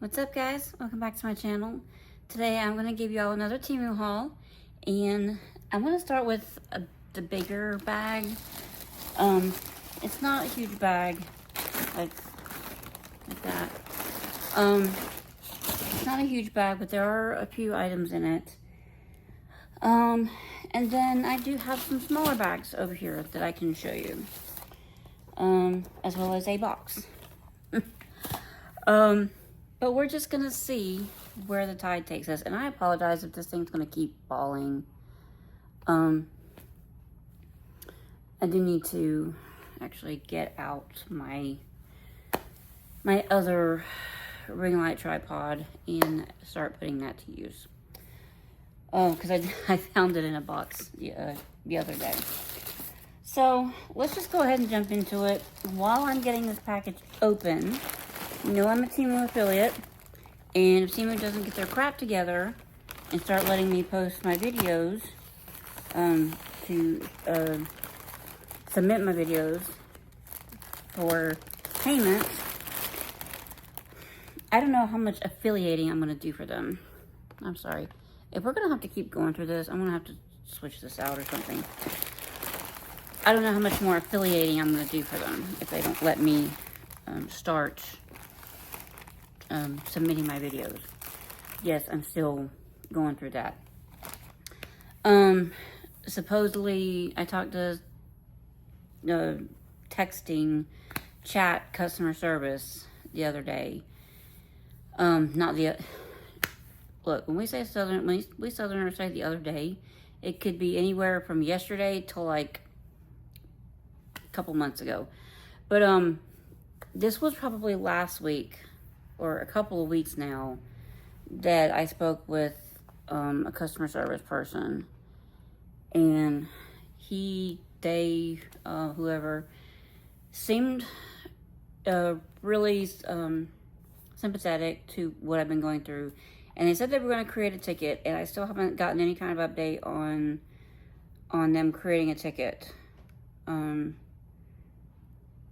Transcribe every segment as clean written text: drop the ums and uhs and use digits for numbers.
What's up, guys? Welcome back to my channel. Today I'm going to give you all another Temu haul, and I'm going to start with the bigger bag. It's not a huge bag like that. It's not a huge bag, but there are a few items in it. And then I do have some smaller bags over here that I can show you, as well as a box. But we're just gonna see where the tide takes us. And I apologize if this thing's gonna keep falling. I do need to actually get out my other ring light tripod and start putting that to use. Because I found it in a box the other day. So let's just go ahead and jump into it. While I'm getting this package open, you know I'm a Temu affiliate, and if Temu doesn't get their crap together and start letting me post my videos, to submit my videos for payments, I don't know how much affiliating I'm going to do for them. I'm sorry. If we're going to have to keep going through this, I'm going to have to switch this out or something. I don't know how much more affiliating I'm going to do for them if they don't let me start submitting my videos. Yes, I'm still going through that. Supposedly, I talked to texting chat customer service the other day. Look, when we say when we Southerners say the other day, it could be anywhere from yesterday to like a couple months ago. But this was probably last week or a couple of weeks now that I spoke with a customer service person, and whoever seemed really sympathetic to what I've been going through. And they said they were going to create a ticket, and I still haven't gotten any kind of update on them creating a ticket.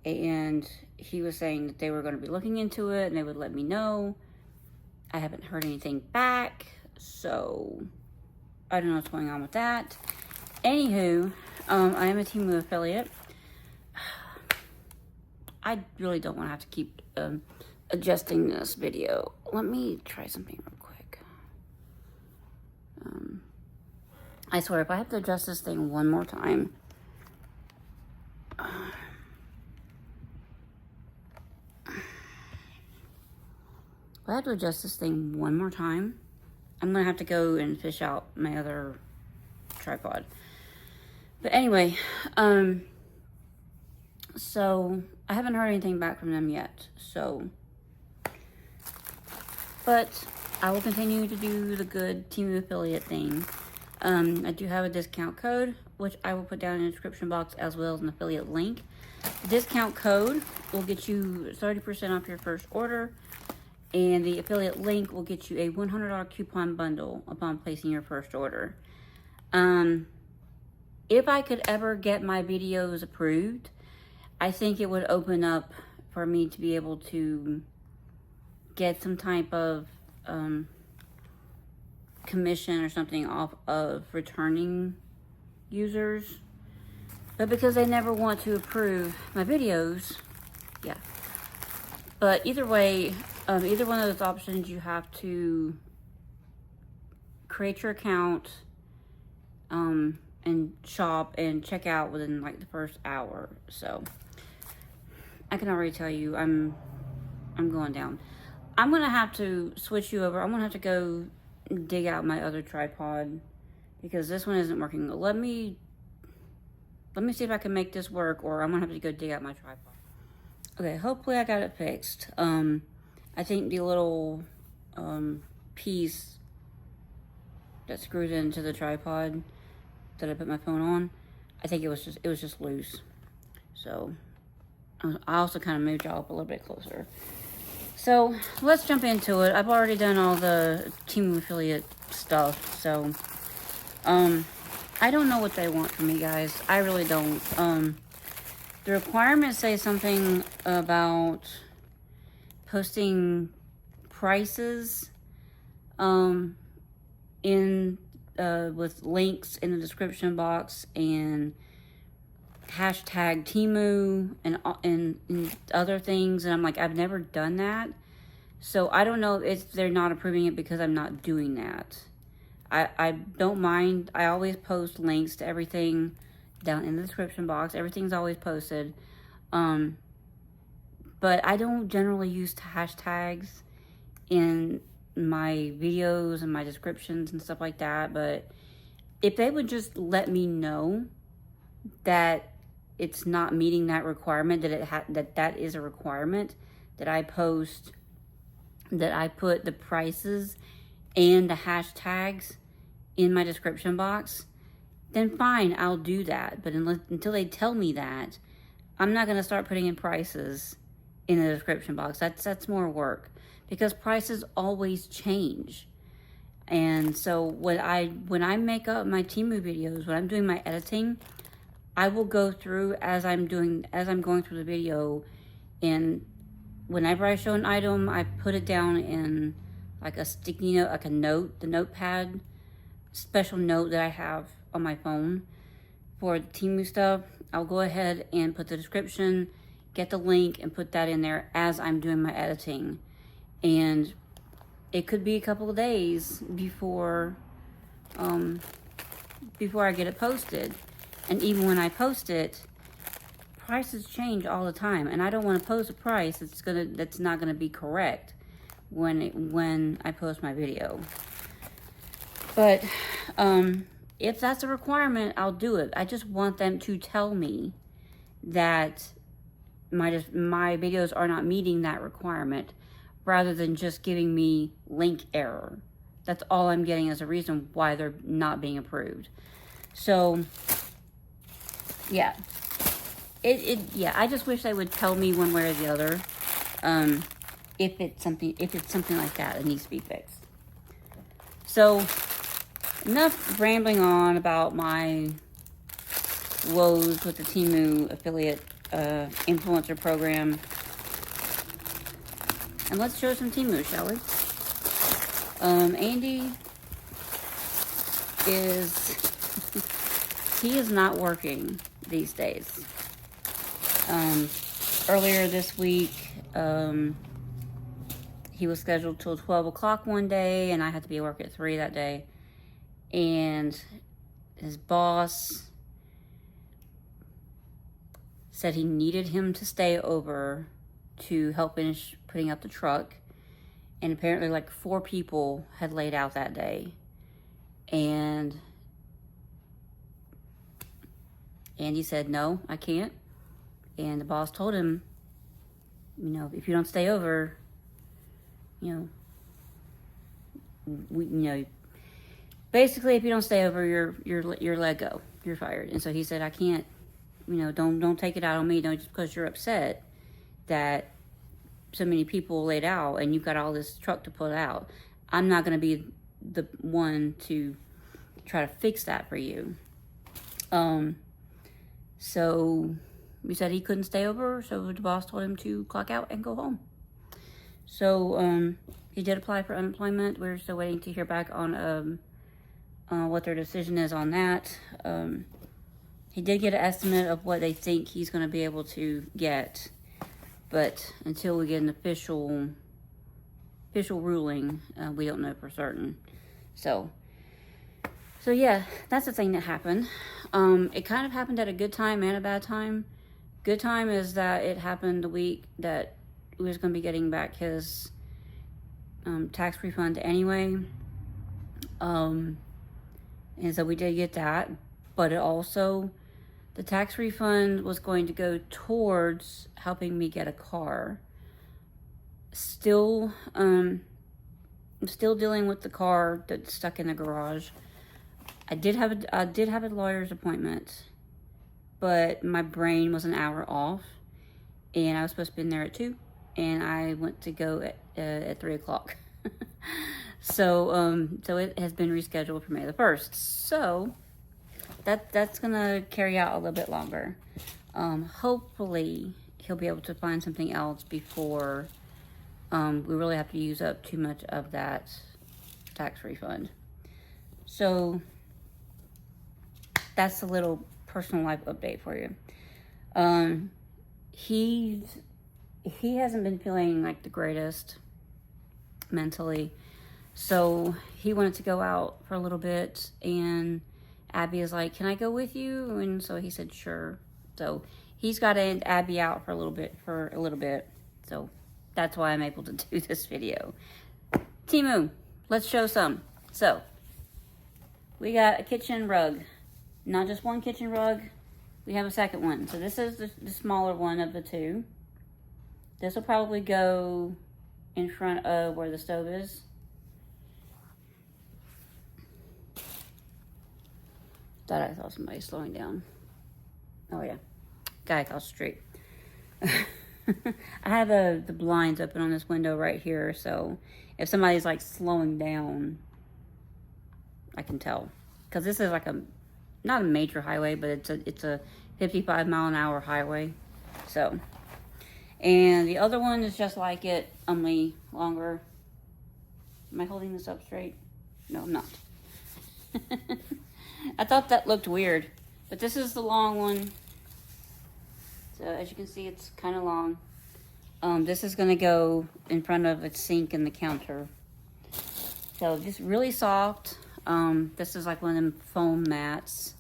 And he was saying that they were going to be looking into it, and they would let me know. I haven't heard anything back, so I don't know what's going on with that. Anywho, I am a Temu affiliate. I really don't want to have to keep adjusting this video. Let me try something real quick. I swear, if I have to adjust this thing one more time, if I have to adjust this thing one more time, I'm gonna have to go and fish out my other tripod. But anyway, so I haven't heard anything back from them yet, so, but I will continue to do the good Temu affiliate thing. I do have a discount code, which I will put down in the description box, as well as an affiliate link. The discount code will get you 30% off your first order, and the affiliate link will get you a $100 coupon bundle upon placing your first order. If I could ever get my videos approved, I think it would open up for me to be able to get some type of commission or something off of returning users. But because they never want to approve my videos, yeah. But either way, either one of those options, you have to create your account and shop and check out within like the first hour. So I can already tell you I'm going down. I'm gonna have to switch you over. I'm gonna have to go dig out my other tripod because this one isn't working. Let me see if I can make this work, or I'm gonna have to go dig out my tripod. Okay, hopefully I got it fixed. I think the little piece that screws into the tripod that I put my phone on, I think it was just loose. So I also kind of moved y'all up a little bit closer. So let's jump into it. I've already done all the Temu affiliate stuff, so I don't know what they want from me, guys. I really don't. The requirements say something about posting prices with links in the description box and hashtag Temu and other things, and I'm like, I've never done that, so I don't know if they're not approving it because I'm not doing that. I don't mind. I always post links to everything down in the description box. Everything's always posted, but I don't generally use hashtags in my videos and my descriptions and stuff like that. But if they would just let me know that it's not meeting that requirement, that is a requirement, that I post, that I put the prices and the hashtags in my description box, then fine, I'll do that. But until they tell me that, I'm not going to start putting in prices in the description box. That's more work, because prices always change. And so when I make up my Temu videos, when I'm doing my editing, I will go through as I'm going through the video, and whenever I show an item, I put it down in like a sticky note, like a note, the notepad, special note that I have on my phone for the Temu stuff. I'll go ahead and put the description, get the link, and put that in there as I'm doing my editing. And it could be a couple of days before I get it posted. And even when I post it, prices change all the time, and I don't want to post a price that's not gonna be correct when I post my video. But if that's a requirement, I'll do it. I just want them to tell me that my videos are not meeting that requirement, rather than just giving me link error. That's all I'm getting as a reason why they're not being approved. So yeah, yeah, I just wish they would tell me one way or the other if it's something like that needs to be fixed. So enough rambling on about my woes with the Temu affiliate influencer program, and let's show some Temu, shall we? Andy he is not working these days. Earlier this week, he was scheduled till 12 o'clock one day, and I had to be at work at 3 that day. And his boss said he needed him to stay over to help finish putting up the truck. And apparently like 4 people had laid out that day. And Andy said, no, I can't. And the boss told him, you know, if you don't stay over, you know, basically, if you don't stay over, you're let go. You're fired. And so he said, I can't, you know, don't take it out on me. Don't, just because you're upset that so many people laid out and you've got all this truck to put out, I'm not going to be the one to try to fix that for you. So he said he couldn't stay over, so the boss told him to clock out and go home. So he did apply for unemployment. We're still waiting to hear back on what their decision is on that. He did get an estimate of what they think he's going to be able to get, but until we get an official ruling, we don't know for certain. So yeah, that's the thing that happened. It kind of happened at a good time and a bad time. Good time is that it happened the week that we was going to be getting back his tax refund anyway. And so we did get that, but it also, the tax refund was going to go towards helping me get a car. Still, I'm still dealing with the car that's stuck in the garage. I did have a lawyer's appointment, but my brain was an hour off, and I was supposed to be in there at 2, and I went to go at 3 o'clock. So it has been rescheduled for May the 1st. So that's gonna carry out a little bit longer. Hopefully he'll be able to find something else before we really have to use up too much of that tax refund. So that's a little personal life update for you. He hasn't been feeling like the greatest mentally, so he wanted to go out for a little bit, and Abby is like, can I go with you? And so he said sure. So he's got Abby out for a little bit. So that's why I'm able to do this video. Temu, let's show some. So we got a kitchen rug. Not just one kitchen rug, we have a second one. So this is the smaller one of the two. This will probably go in front of where the stove is. Thought I saw somebody slowing down. Oh yeah, guy across the street. I have the blinds open on this window right here, so if somebody's like slowing down, I can tell. Because this is like not a major highway, but it's a 55-mile-an-hour highway. So, and the other one is just like it, only longer. Am I holding this up straight? No, I'm not. I thought that looked weird, but this is the long one. So as you can see, it's kind of long. This is going to go in front of its sink and the counter. So just really soft. This is like one of them foam mats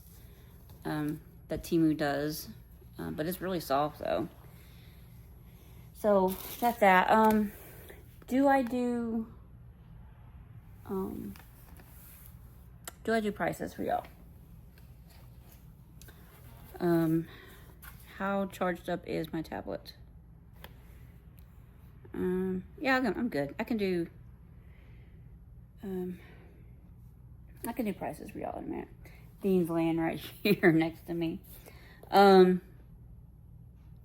that Temu does, but it's really soft though. So that's that. Do I do prices for y'all? How charged up is my tablet? Yeah, I'm good. I can do prices for y'all in a minute. Dean's laying right here next to me.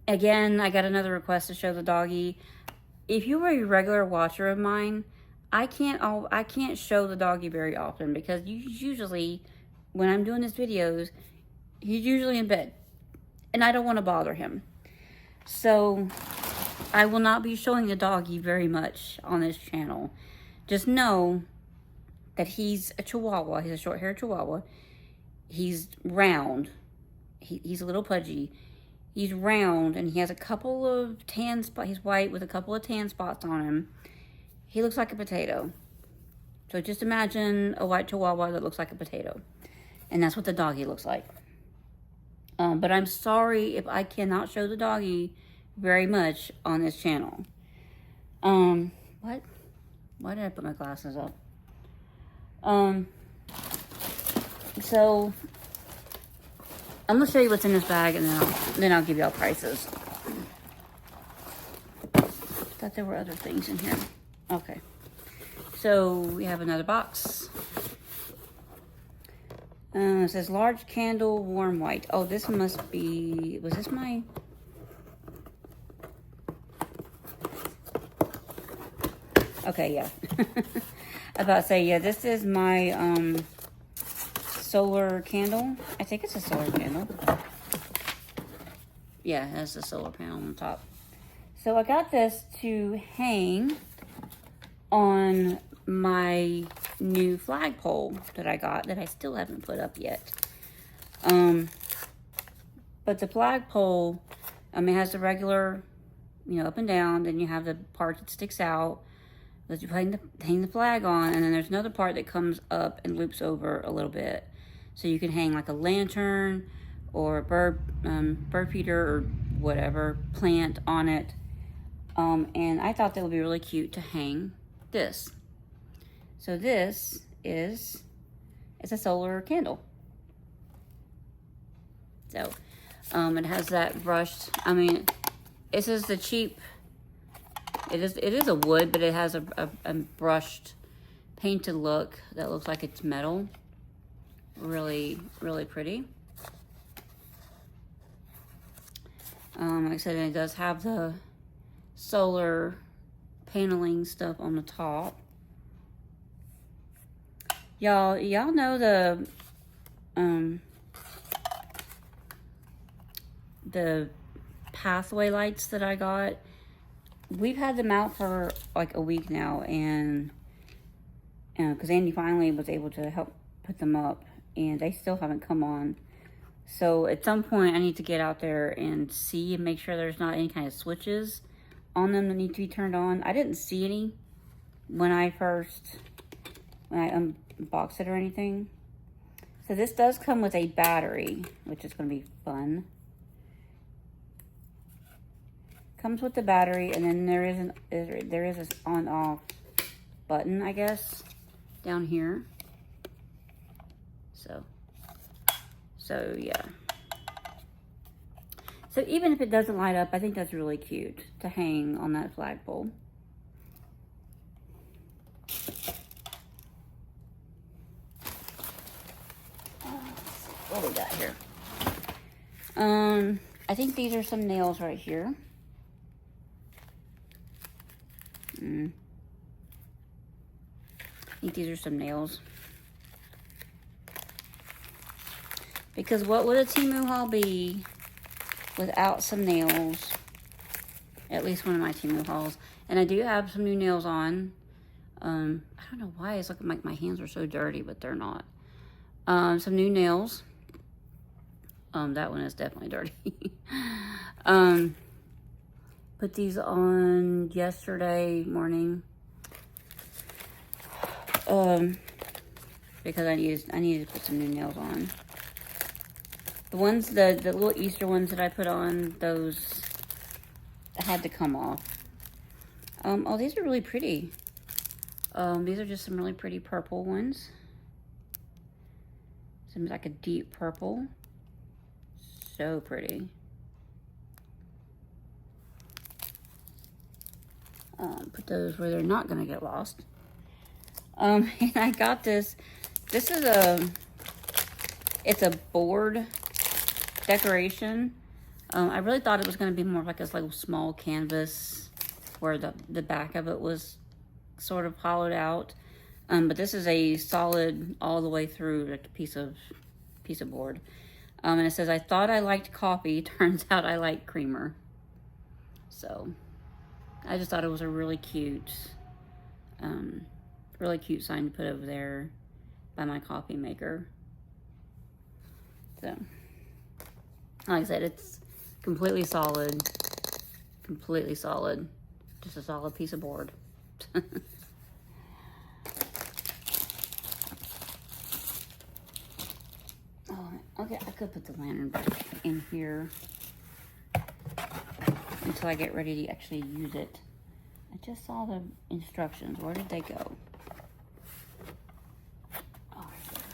Again, I got another request to show the doggy. If you were a regular watcher of mine, I can't show the doggy very often because usually when I'm doing his videos, he's usually in bed and I don't want to bother him. So I will not be showing the doggy very much on this channel. Just know that he's a Chihuahua. He's a short-haired Chihuahua. He's round. He's a little pudgy. He's round, and he has a couple of tan spots. He's white with a couple of tan spots on him. He looks like a potato. So just imagine a white Chihuahua that looks like a potato. And that's what the doggy looks like. But I'm sorry if I cannot show the doggy very much on this channel. What? Why did I put my glasses up? So I'm gonna show you what's in this bag, and then I'll give y'all prices. Thought there were other things in here. Okay, so we have another box. It says large candle, warm white. Oh, this must be. Was this my? Okay, yeah. I about to say, yeah, this is my solar candle. I think it's a solar candle. Yeah, it has a solar panel on the top. So I got this to hang on my new flagpole that I got that I still haven't put up yet. But the flagpole, it has the regular, up and down. Then you have the part that sticks out that you hang the flag on, and then there's another part that comes up and loops over a little bit. So you can hang like a lantern or a bird feeder or whatever plant on it. And I thought that would be really cute to hang this. So this it's a solar candle. So it has that brushed, this is the cheap, it is a wood, but it has a brushed painted look that looks like it's metal. Really, really pretty. Like I said, it does have the solar paneling stuff on the top. Y'all know the pathway lights that I got? we've had them out for like a week now, and because Andy finally was able to help put them up, and they still haven't come on. So at some point I need to get out there and see and make sure there's not any kind of switches on them that need to be turned on. I didn't see any when I unboxed it or anything. So this does come with a battery, which is going to be fun. Comes with the battery, and then there is an on-off button, I guess, down here. So yeah. So even if it doesn't light up, I think that's really cute to hang on that flagpole. What we got here? I think these are some nails right here. I think these are some nails. Because what would a Temu haul be without some nails? At least one of my Temu hauls. And I do have some new nails on. I don't know why it's looking like my hands are so dirty, but they're not. Some new nails. That one is definitely dirty. Put these on yesterday morning. Because I needed to put some new nails on. The ones, the little Easter ones that I put on, those had to come off. Oh, these are really pretty. These are just some really pretty purple ones. Seems like a deep purple. So pretty. Put those where they're not gonna get lost. And I got this. This is it's a board decoration. I really thought it was gonna be more like this little small canvas where the back of it was sort of hollowed out. But this is a solid all the way through like piece of board. And it says, I thought I liked coffee. Turns out I like creamer. So I just thought it was a really cute sign to put over there by my coffee maker. So, like I said, it's completely solid. Completely solid. Just a solid piece of board. Okay, I could put the lantern back in here until I get ready to actually use it. I just saw the instructions. Where did they go? Oh, right there.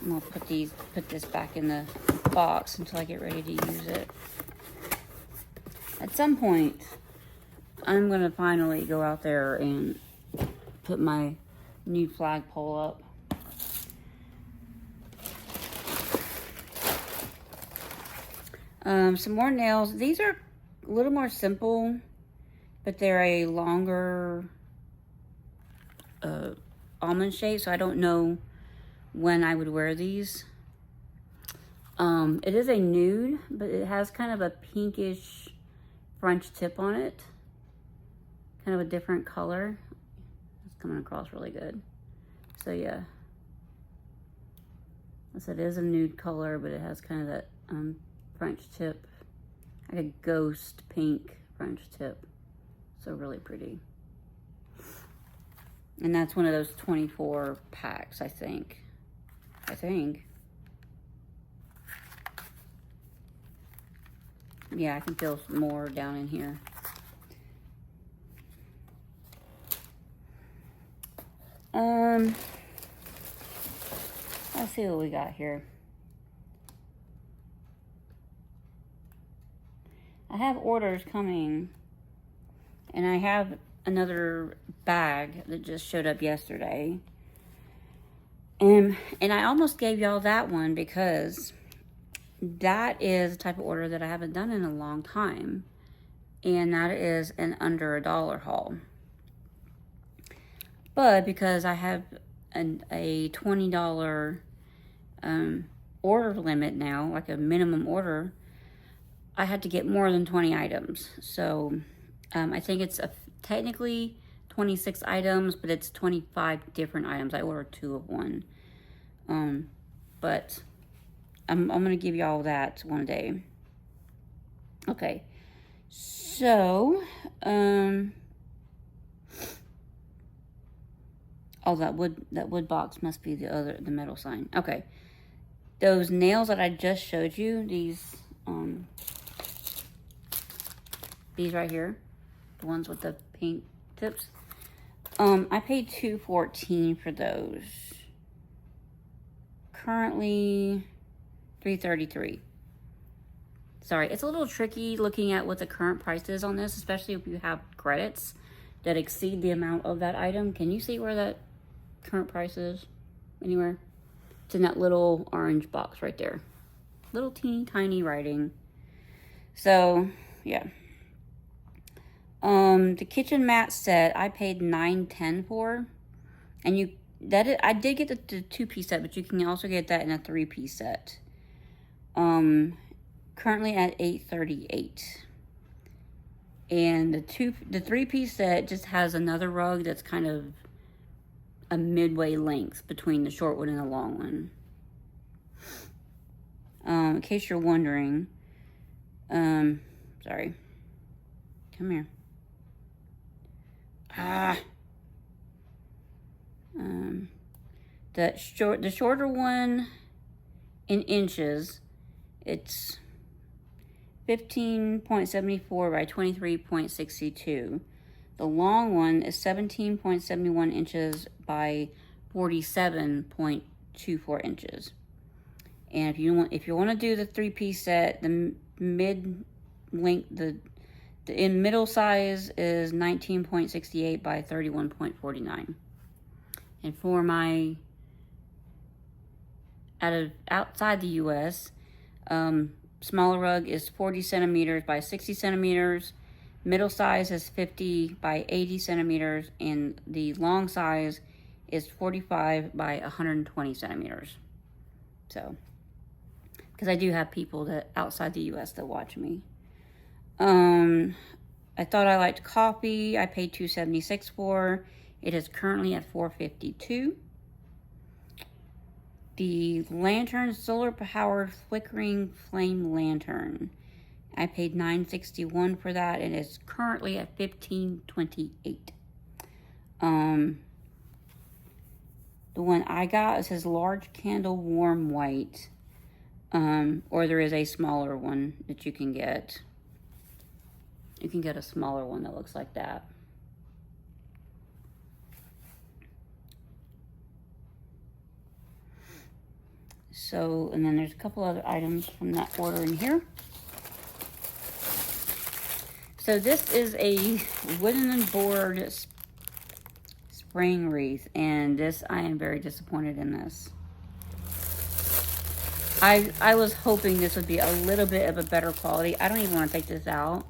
I'm gonna put this back in the box until I get ready to use it. At some point, I'm gonna finally go out there and put my new flagpole up. Some more nails. These are a little more simple, but they're a longer almond shape, so I don't know when I would wear these. It is a nude, but it has kind of a pinkish French tip on it. Kind of a different color. It's coming across really good. So yeah. So it is a nude color, but it has kind of that French tip, like a ghost pink French tip. So really pretty. And that's one of those 24 packs, I think. Yeah, I can feel more down in here. Let's see what we got here. I have orders coming, and I have another bag that just showed up yesterday. And I almost gave y'all that one because that is a type of order that I haven't done in a long time. And that is an under $1 haul. But because I have a $20 order limit now, like a minimum order, I had to get more than 20 items. So I think it's technically 26 items, but it's 25 different items. I ordered 2 of one. But I'm going to give you all that one day. Okay. So, oh, that wood box must be the metal sign. Okay. Those nails that I just showed you, these right here, the ones with the pink tips. I paid $2.14 for those. Currently $3.33. Sorry, it's a little tricky looking at what the current price is on this, especially if you have credits that exceed the amount of that item. Can you see where that current price is? Anywhere? It's in that little orange box right there. Little teeny tiny writing. So, yeah. The kitchen mat set I paid $9.10 for, and I did get the 2-piece set, but you can also get that in a 3-piece set. Currently at $8.38, and the 3-piece set just has another rug that's kind of a midway length between the short one and the long one. In case you're wondering, sorry, come here. The shorter one in inches, it's 15.74 by 23.62. The long one is 17.71 inches by 47.24 inches. And if you want to do the 3-piece set, the middle size is 19.68 by 31.49. And for my outside the US, smaller rug is 40 centimeters by 60 centimeters. Middle size is 50 by 80 centimeters. And the long size is 45 by 120 centimeters. So, because I do have people that outside the US that watch me. I thought I liked coffee. I paid $2.76 for. It is currently at $4.52. The lantern, solar-powered flickering flame lantern. I paid $9.61 for that, and it's currently at $15.28. The one I got, it says large candle warm white. Or there is a smaller one that you can get. You can get a smaller one that looks like that. So, and then there's a couple other items from that order in here. So this is a wooden and board spring wreath, and this, I am very disappointed in this. I was hoping this would be a little bit of a better quality. I don't even want to take this out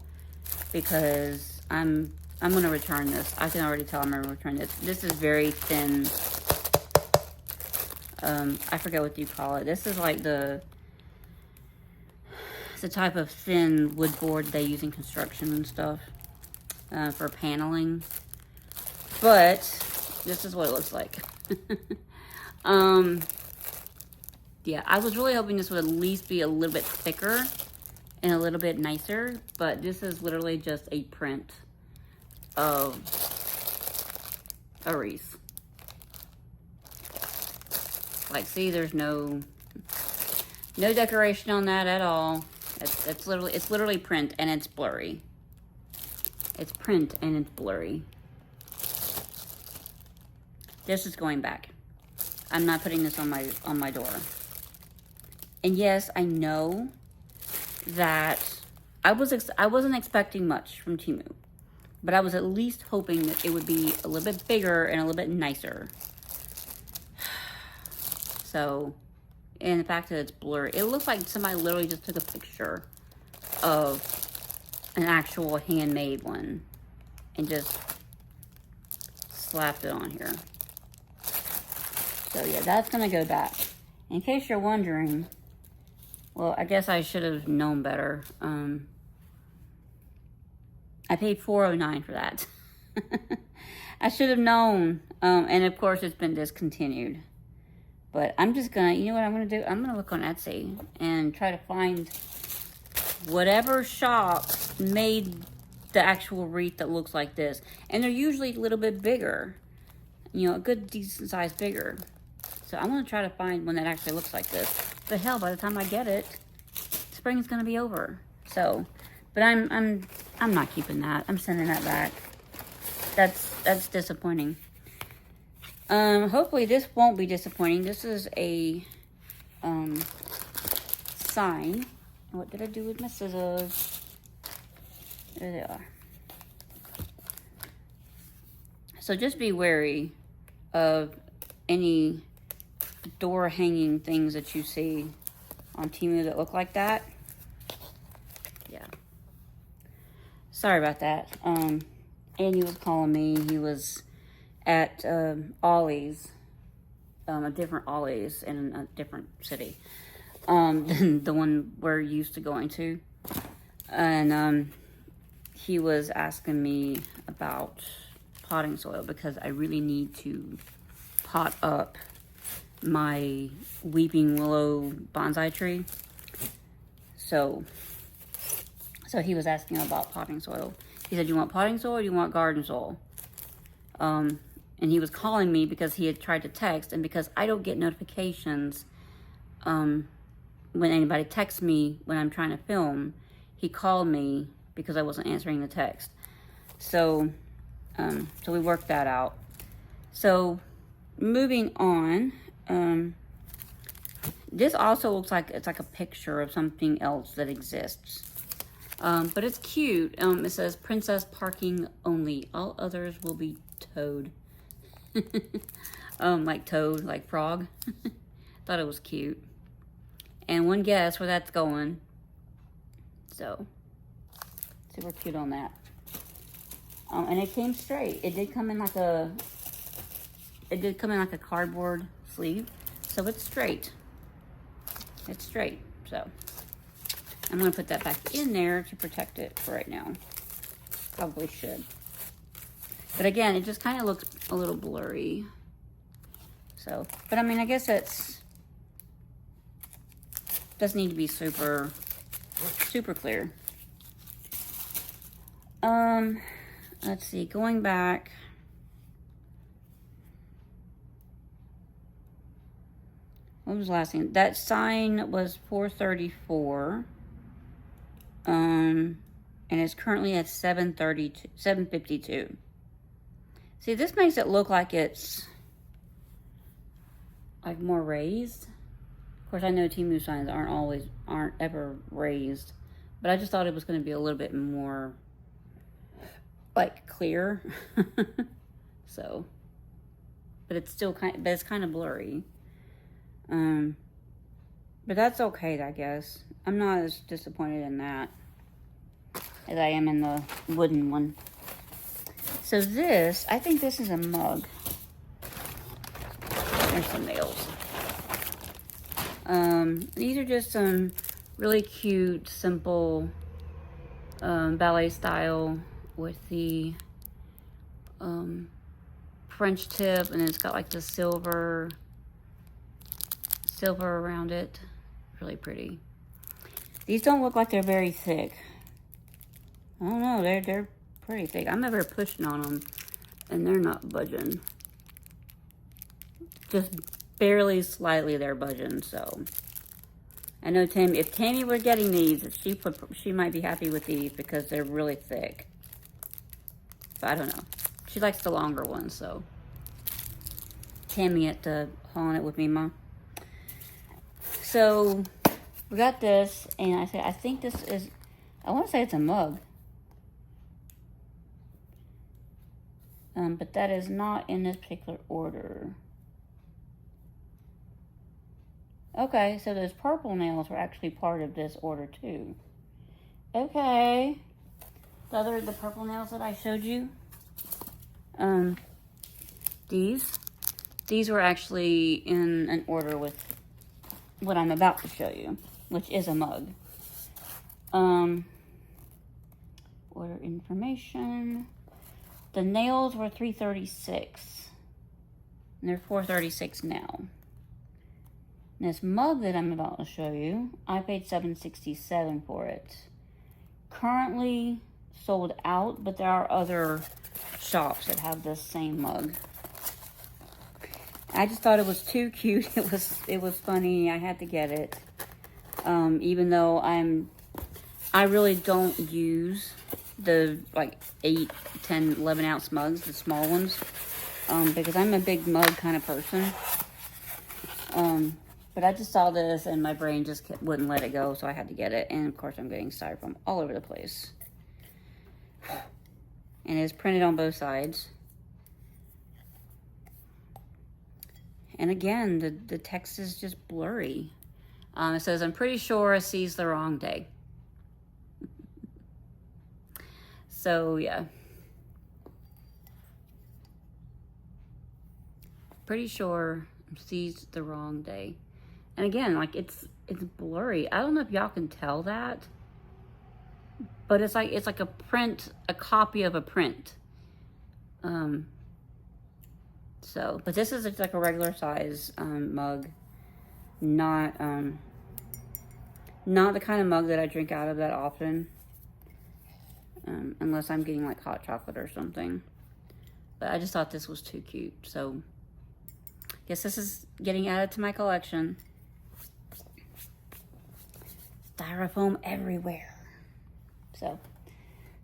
because I'm going to return this. I can already tell I'm going to return this. This is very thin. I forget what you call it. This is like it's a type of thin wood board they use in construction and stuff for paneling. But this is what it looks like. Yeah, I was really hoping this would at least be a little bit thicker and a little bit nicer, but this is literally just a print of a wreath. Like, see, there's no decoration on that at all. It's literally print, and it's blurry. It's print and it's blurry. This is going back. I'm not putting this on my door. And yes, I know that I wasn't expecting much from Temu, but I was at least hoping that it would be a little bit bigger and a little bit nicer. So, and the fact that it's blurry, it looks like somebody literally just took a picture of an actual handmade one and just slapped it on here. So yeah, that's gonna go back. In case you're wondering, Well, I guess I should have known better. I paid $4.09 for that. I should have known. And of course, it's been discontinued. But I'm just gonna, you know what I'm gonna do? I'm gonna look on Etsy and try to find whatever shop made the actual wreath that looks like this. And they're usually a little bit bigger. You know, a good decent size bigger. So I'm gonna try to find one that actually looks like this. But hell, by the time I get it, spring's gonna be over. So, but I'm not keeping that. I'm sending that back. That's disappointing. Hopefully this won't be disappointing. This is a sign. What did I do with my scissors? There they are. So just be wary of any door hanging things that you see on Temu that look like that. Yeah. Sorry about that. Andy was calling me. He was at Ollie's, a different Ollie's in a different city than the one we're used to going to. And he was asking me about potting soil because I really need to pot up my weeping willow bonsai tree. So he was asking about potting soil. He said, "You want potting soil or do you want garden soil?" And he was calling me because he had tried to text, and because I don't get notifications when anybody texts me when I'm trying to film, he called me because I wasn't answering the text. So we worked that out. So moving on, this also looks like it's like a picture of something else that exists. But it's cute. It says princess parking only. All others will be towed. Like toad, like frog. Thought it was cute. And one guess where that's going. So, super cute on that. And it came straight. It did come in like a cardboard sleeve. So it's straight. It's straight. So I'm going to put that back in there to protect it for right now. Probably should. But again, it just kind of looks a little blurry. So, but I mean, I guess doesn't need to be super clear. Let's see, going back. What was the last thing? That sign was $434. And it's currently at $752. See, this makes it look like it's like more raised. Of course, I know Temu signs aren't ever raised, but I just thought it was going to be a little bit more like clear. So, but it's still kind of blurry. But that's okay, I guess. I'm not as disappointed in that as I am in the wooden one. So this, I think this is a mug. There's some nails. These are just some really cute, simple ballet style with the French tip, and it's got like the silver around it. Really pretty. These don't look like they're very thick. I don't know, they're pretty thick. I'm ever pushing on them and they're not budging. Just barely, slightly they're budging. So I know if Tammy were getting these, she might be happy with these because they're really thick. But I don't know. She likes the longer ones, so Tammy at the hauling it with me, Mom. So we got this, and I said, I think this is, I want to say it's a mug. But that is not in this particular order. Okay, so those purple nails were actually part of this order too. Okay. The purple nails that I showed you. These were actually in an order with what I'm about to show you. which is a mug. Order information. The nails were $3.36. And they're $4.36 now. And this mug that I'm about to show you, I paid $7.67 for it. Currently sold out, but there are other shops that have this same mug. I just thought it was too cute. It was funny. I had to get it. Even though I really don't use the like 8, 10, 11 ounce mugs, the small ones, because I'm a big mug kind of person. But I just saw this and my brain just wouldn't let it go, so I had to get it. And of course I'm getting styrofoam all over the place. And it's printed on both sides. And again, the text is just blurry. It says, I'm pretty sure I seized the wrong day. So, yeah. Pretty sure I seized the wrong day. And again, like, it's blurry. I don't know if y'all can tell that. But it's like a print, a copy of a print. But this is like a regular size mug, not the kind of mug that I drink out of that often, unless I'm getting like hot chocolate or something. But I just thought this was too cute, so I guess this is getting added to my collection. Styrofoam everywhere. So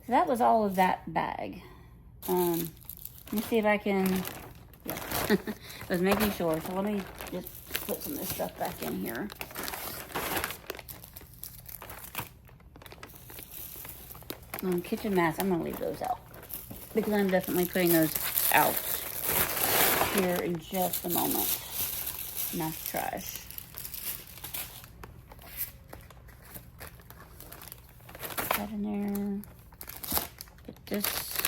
that was all of that bag. Let me see if I can. Yeah, I was making sure. So let me just put some of this stuff back in here. Kitchen mats, I'm going to leave those out because I'm definitely putting those out here in just a moment. Not trash. Put that in there. Put this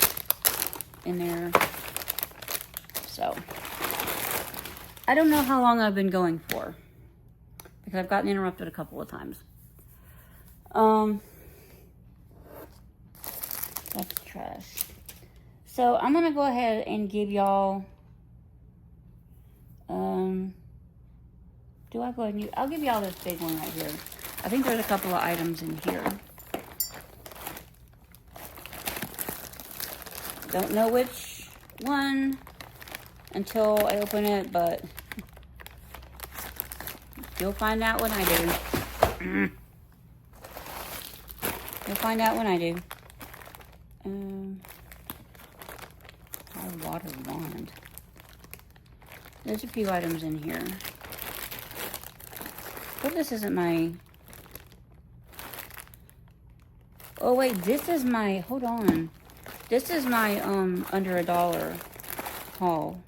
in there. So, I don't know how long I've been going for because I've gotten interrupted a couple of times. That's trash. So, I'm going to go ahead and give y'all, do I go ahead and I'll give y'all this big one right here. I think there's a couple of items in here. Don't know which one until I open it, but you'll find out when I do. You'll find out when I do. Our water wand. There's a few items in here. But this isn't my... Oh wait, this is my... Hold on. This is my under $1 haul.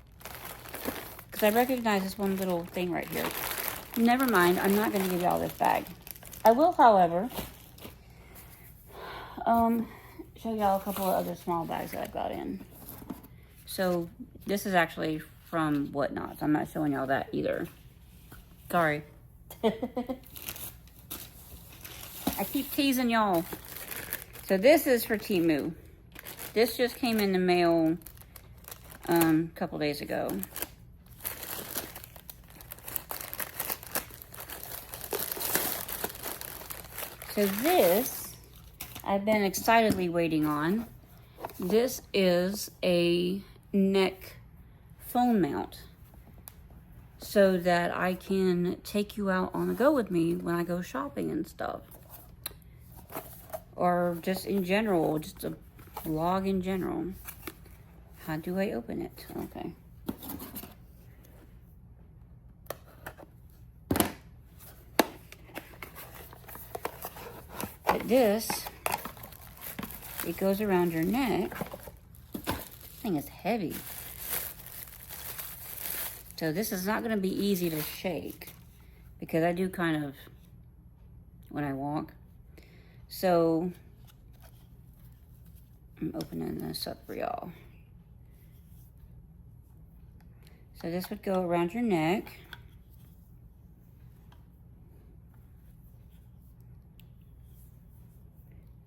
Because I recognize this one little thing right here. Never mind, I'm not going to give y'all this bag. I will, however, show y'all a couple of other small bags that I've got in. So, this is actually from Whatnot. I'm not showing y'all that either. Sorry. I keep teasing y'all. So, this is for Temu. This just came in the mail a couple days ago. So this, I've been excitedly waiting on. This is a neck phone mount so that I can take you out on the go with me when I go shopping and stuff. Or just in general, just a vlog in general. How do I open it? Okay. But this, it goes around your neck. This thing is heavy. So this is not going to be easy to shake because I do kind of when I walk. So I'm opening this up for y'all. So this would go around your neck.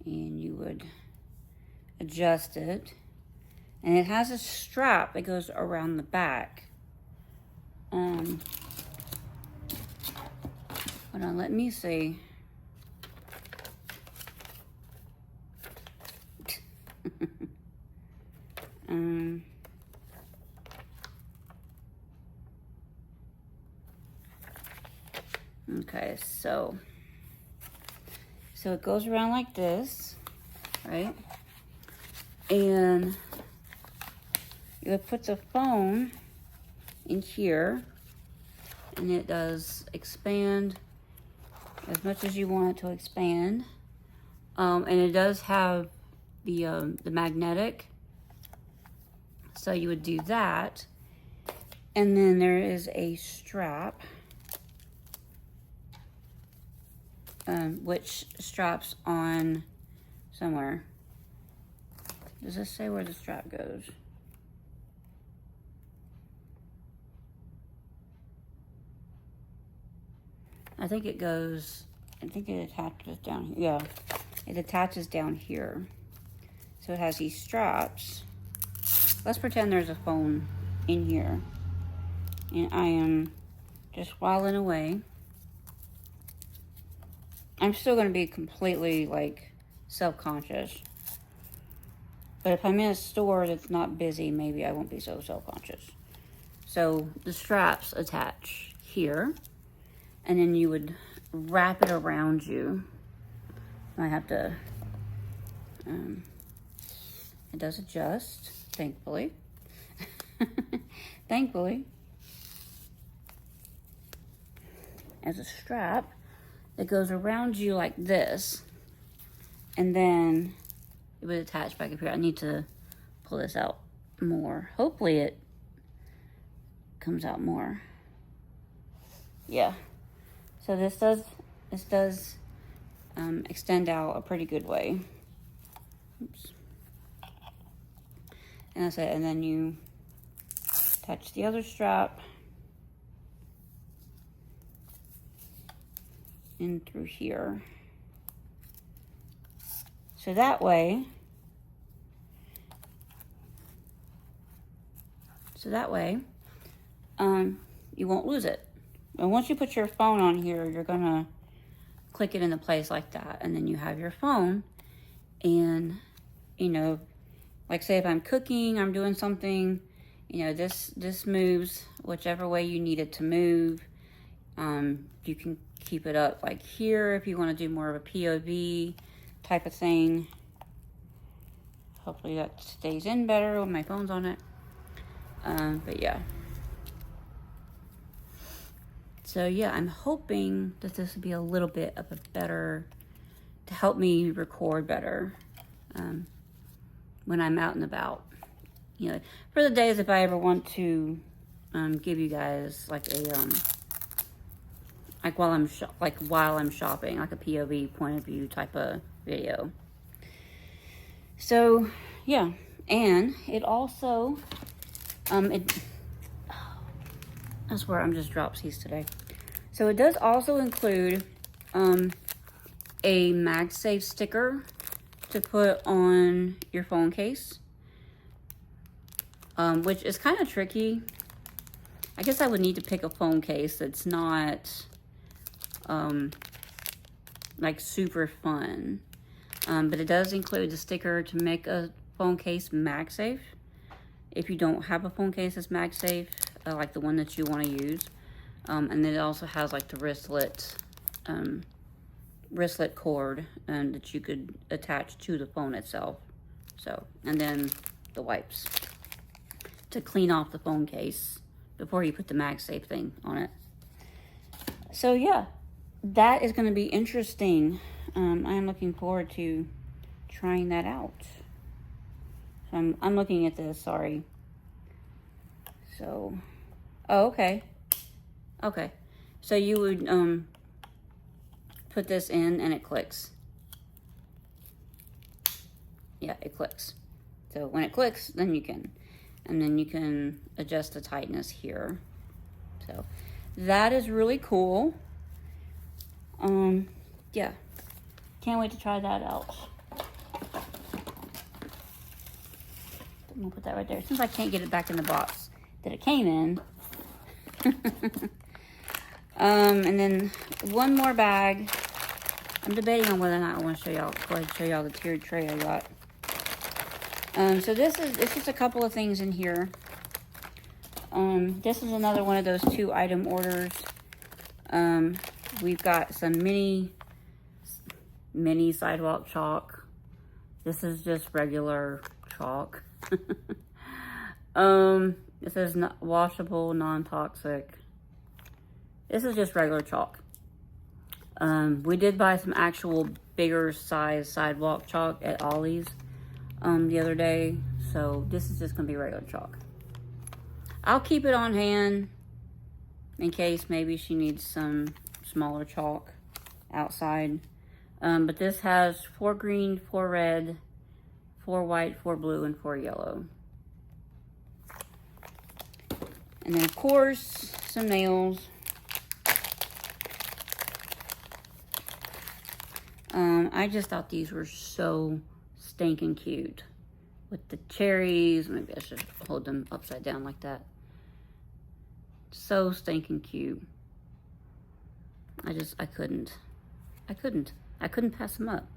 and you would adjust it. And it has a strap that goes around the back. Hold on, let me see. Okay, so it goes around like this, right? And you would put the phone in here, and it does expand as much as you want it to expand. And it does have the magnetic, so you would do that. And then there is a strap, which straps on somewhere. Does this say where the strap goes? I think it attaches down here. Yeah, it attaches down here. So it has these straps. Let's pretend there's a phone in here. And I am just whiling away. I'm still going to be completely, like, self-conscious. But if I'm in a store that's not busy, maybe I won't be so self-conscious. So the straps attach here. And then you would wrap it around you. I have to, it does adjust, thankfully. Thankfully. As a strap that goes around you like this. And then it would attach back up here. I need to pull this out more. Hopefully it comes out more. Yeah. So this does extend out a pretty good way. Oops. And that's it. And then you attach the other strap in through here. So that way, you won't lose it. And once you put your phone on here, you're gonna click it into place like that. And then you have your phone. And, you know, like say if I'm cooking, I'm doing something, you know, this moves whichever way you need it to move. You can keep it up like here if you want to do more of a POV type of thing. Hopefully that stays in better when my phone's on it. But yeah. So yeah, I'm hoping that this will be a little bit of a better, to help me record better when I'm out and about. You know, for the days if I ever want to give you guys like a like while I'm shopping, like a POV point of view type of video. So yeah, and it also I swear I'm just dropsies today. So it does also include a MagSafe sticker to put on your phone case, which is kind of tricky. I guess I would need to pick a phone case that's not like super fun. But it does include the sticker to make a phone case MagSafe. If you don't have a phone case that's MagSafe, like the one that you want to use. And then it also has like the wristlet cord that you could attach to the phone itself. So, and then the wipes to clean off the phone case before you put the MagSafe thing on it. So yeah, that is going to be interesting. I am looking forward to trying that out. So I'm looking at this, sorry. So, oh, okay. Okay. So you would put this in and it clicks. Yeah, it clicks. So when it clicks, then you can, and then you can adjust the tightness here. So that is really cool. Yeah. Can't wait to try that out. I'm gonna put that right there. Since I can't get it back in the box that it came in. And then one more bag. I'm debating on whether or not I want to show y'all. Go ahead and show y'all the tiered tray I got. So this is a couple of things in here. This is another one of those 2-item orders. We've got some mini sidewalk chalk. This is just regular chalk. It says washable, non-toxic. This is just regular chalk. We did buy some actual bigger size sidewalk chalk at Ollie's the other day. So this is just gonna be regular chalk. I'll keep it on hand in case maybe she needs some smaller chalk outside. But this has 4 green, 4 red, 4 white, 4 blue, and 4 yellow. And then of course, some nails. I just thought these were so stinking cute. With the cherries, maybe I should hold them upside down like that. So stinking cute. I couldn't pass them up.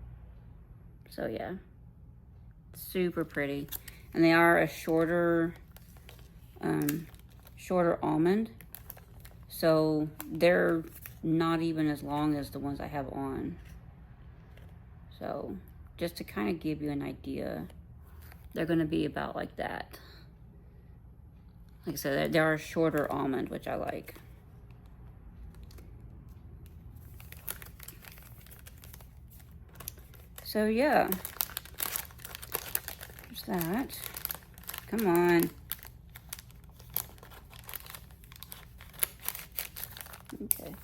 So yeah, super pretty. And they are a shorter almond. So they're not even as long as the ones I have on. So just to kind of give you an idea, they're going to be about like that. Like I said, they are a shorter almond, which I like. So yeah, there's that. Come on. Okay.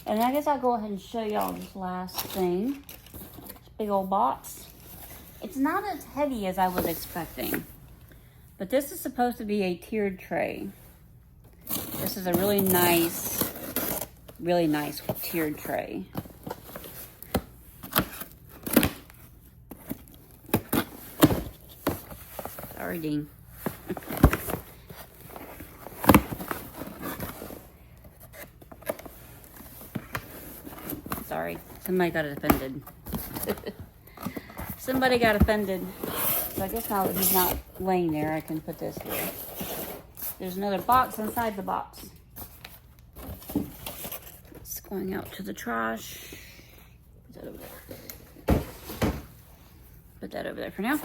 And I guess I'll go ahead and show y'all this last thing. This big old box. It's not as heavy as I was expecting. But this is supposed to be a tiered tray. This is a really nice tiered tray. Sorry, Dean. Sorry, somebody got offended. Somebody got offended. So I guess now that he's not laying there, I can put this here. There's another box inside the box. It's going out to the trash. Put that over there. Put that over there for now.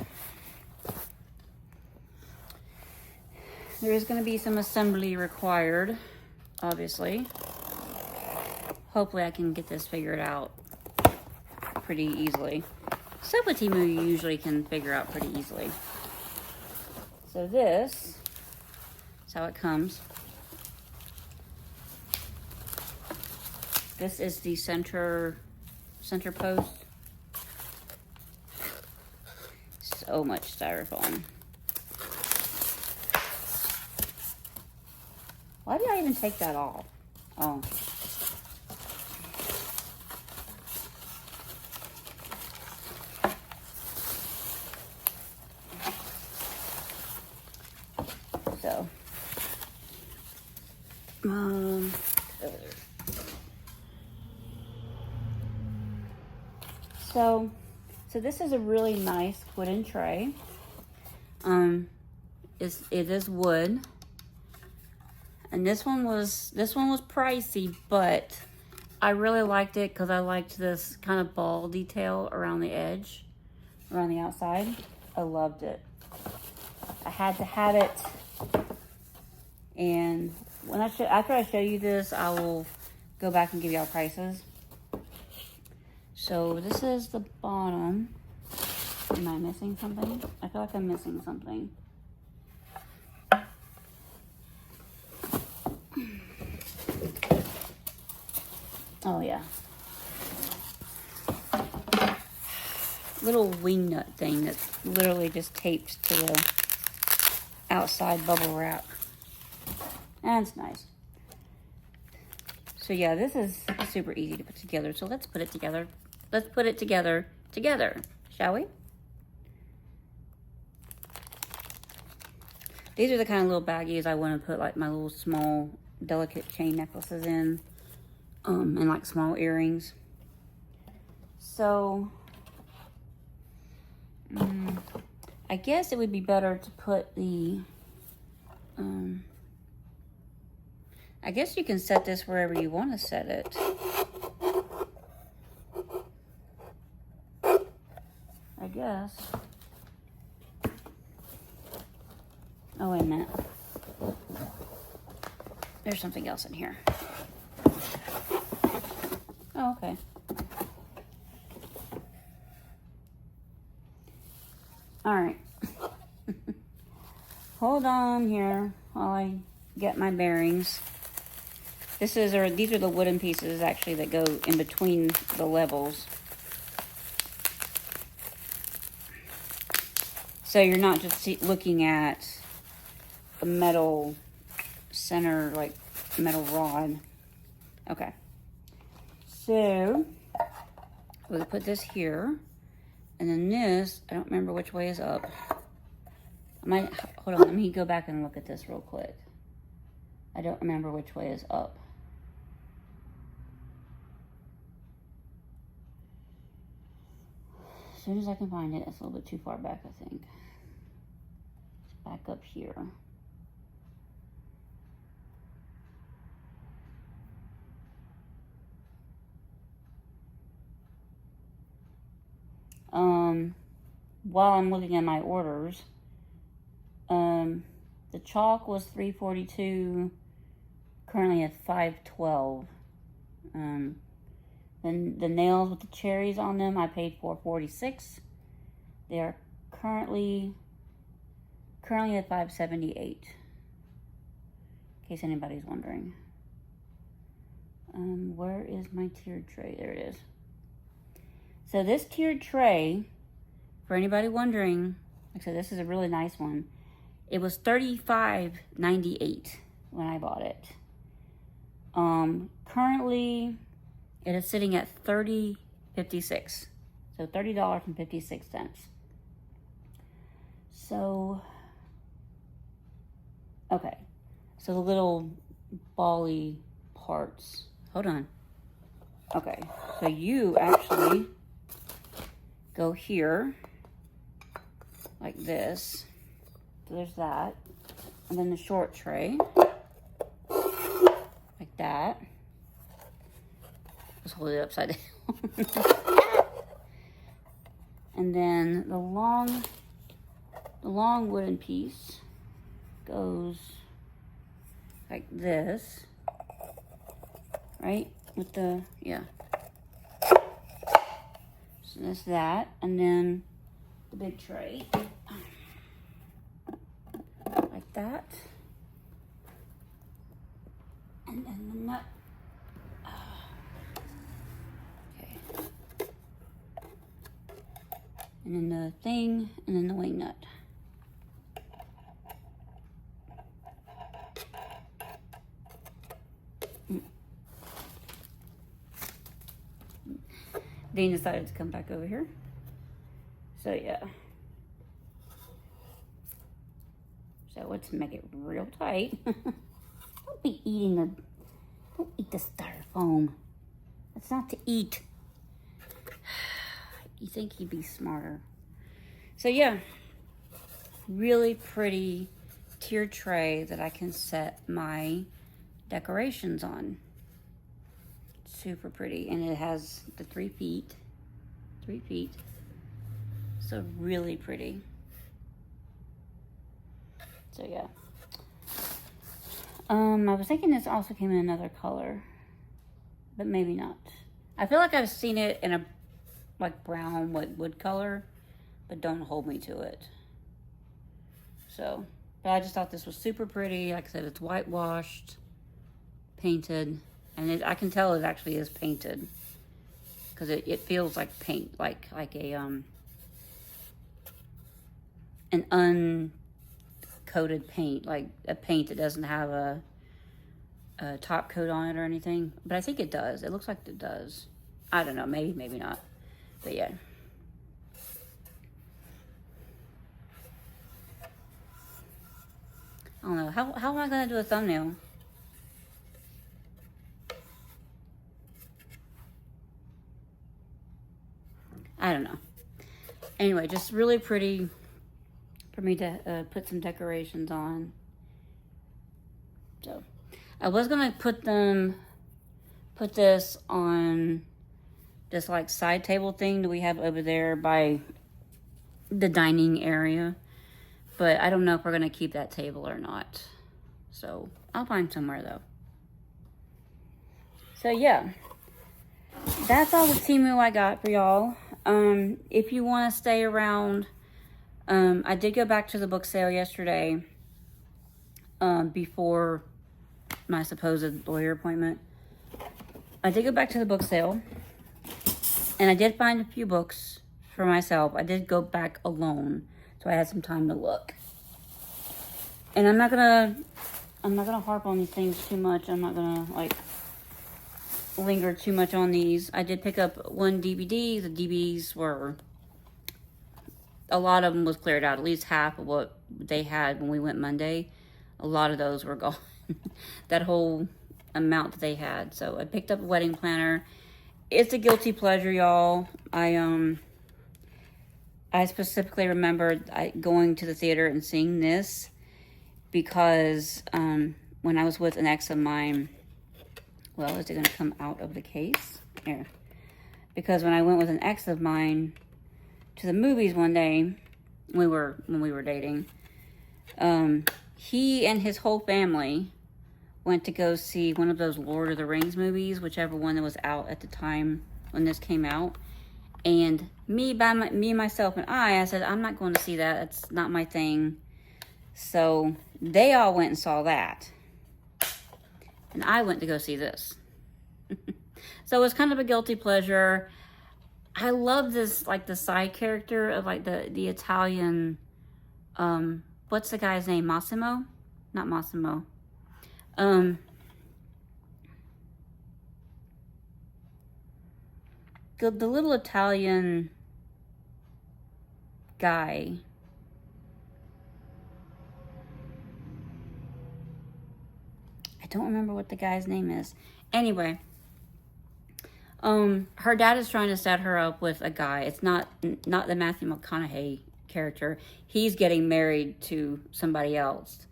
There is going to be some assembly required, obviously. Hopefully I can get this figured out pretty easily. Stuff with Temu you usually can figure out pretty easily. So this is how it comes. This is the center post. So much styrofoam. Why did I even take that off? Oh. So this is a really nice wooden tray. It is wood, and this one was pricey, but I really liked it because I liked this kind of ball detail around the edge, around the outside. I loved it. I had to have it, and after I show you this, I will go back and give y'all prices. So this is the bottom. Am I missing something? I feel like I'm missing something. Oh yeah. Little wing nut thing that's literally just taped to the outside bubble wrap. And it's nice. So yeah, this is super easy to put together. So let's put it together. Let's put it together, shall we? These are the kind of little baggies I want to put like my little small delicate chain necklaces in, and like small earrings. So I guess it would be better to put the, I guess you can set this wherever you want to set it. I guess. Oh, wait a minute. There's something else in here. Oh, okay. All right. Hold on here while I get my bearings. These are the wooden pieces actually that go in between the levels. So you're not just looking at a metal center, like metal rod. Okay. So we'll put this here. And then this, I don't remember which way is up. Hold on, let me go back and look at this real quick. I don't remember which way is up. As soon as I can find it, it's a little bit too far back, I think. It's back up here. While I'm looking at my orders, the chalk was $3.42, currently at $5.12. Then the nails with the cherries on them, I paid $4.46. They are currently at $5.78. In case anybody's wondering. Where is my tiered tray? There it is. So this tiered tray, for anybody wondering, like I said, this is a really nice one. It was $35.98 when I bought it. Currently, it is sitting at $30.56. So $30.56. So, okay. So the little bally parts. Hold on. Okay. So you actually go here like this. So there's that. And then the short tray like that. Just hold it upside down. And then the long wooden piece goes like this, right? With the, yeah. So that's that. And then the big tray, like that. And then the nut. Okay. And then the thing, and then the wing nut. Dean decided to come back over here. So yeah. So let's make it real tight. Don't eat the styrofoam. That's not to eat. You think he'd be smarter. So yeah, really pretty tiered tray that I can set my decorations on. Super pretty, and it has the 3 feet. So really pretty. So yeah. I was thinking this also came in another color, but maybe not. I feel like I've seen it in a like brown wood color, but don't hold me to it. So, but I just thought this was super pretty. Like I said, it's whitewashed, painted. And I can tell it actually is painted because it feels like paint, like a an uncoated paint, like a paint that doesn't have a top coat on it or anything. But I think it does. It looks like it does. I don't know. Maybe not. But yeah. I don't know. How am I going to do a thumbnail? I don't know. Anyway, just really pretty for me to put some decorations on. So, I was going to put this on this like side table thing that we have over there by the dining area. But I don't know if we're going to keep that table or not. So, I'll find somewhere though. So, yeah. That's all the Temu I got for y'all. If you want to stay around, I did go back to the book sale yesterday, before my supposed lawyer appointment. I did go back to the book sale, and I did find a few books for myself. I did go back alone, so I had some time to look. And I'm not gonna harp on these things too much. I'm not gonna like linger too much on these. I did pick up one DVD. The DVDs were, a lot of them was cleared out. At least half of what they had when we went Monday, a lot of those were gone. That whole amount that they had. So I picked up a wedding planner. It's a guilty pleasure, y'all. I specifically remembered going to the theater and seeing this because when I was with an ex of mine, well, is it going to come out of the case? Here. Because when I went with an ex of mine to the movies one day, when we were dating, he and his whole family went to go see one of those Lord of the Rings movies, whichever one that was out at the time when this came out. And me, myself, and I said, I'm not going to see that. That's not my thing. So they all went and saw that. And I went to go see this. So it's kind of a guilty pleasure. I love this, like the side character of like the Italian, what's the guy's name? Massimo? Not Massimo. The little Italian guy. I don't remember what the guy's name is. Anyway, her dad is trying to set her up with a guy. It's not the Matthew McConaughey character. He's getting married to somebody else.